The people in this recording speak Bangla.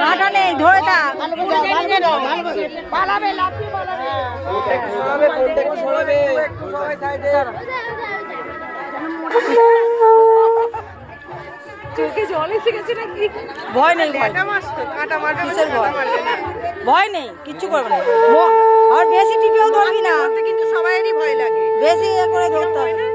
কাঁটা নেই, ধরে থাক। চোখে জল এসে গেছে নাকি? ভয় নেই, কিসের ভয়? ভয় নেই, কিচ্ছু করবে না। আর বেশি টিপেও ধরবি না, কিন্তু সবাইয়েরই ভয় লাগে। বেশি করে ধরতে হবে।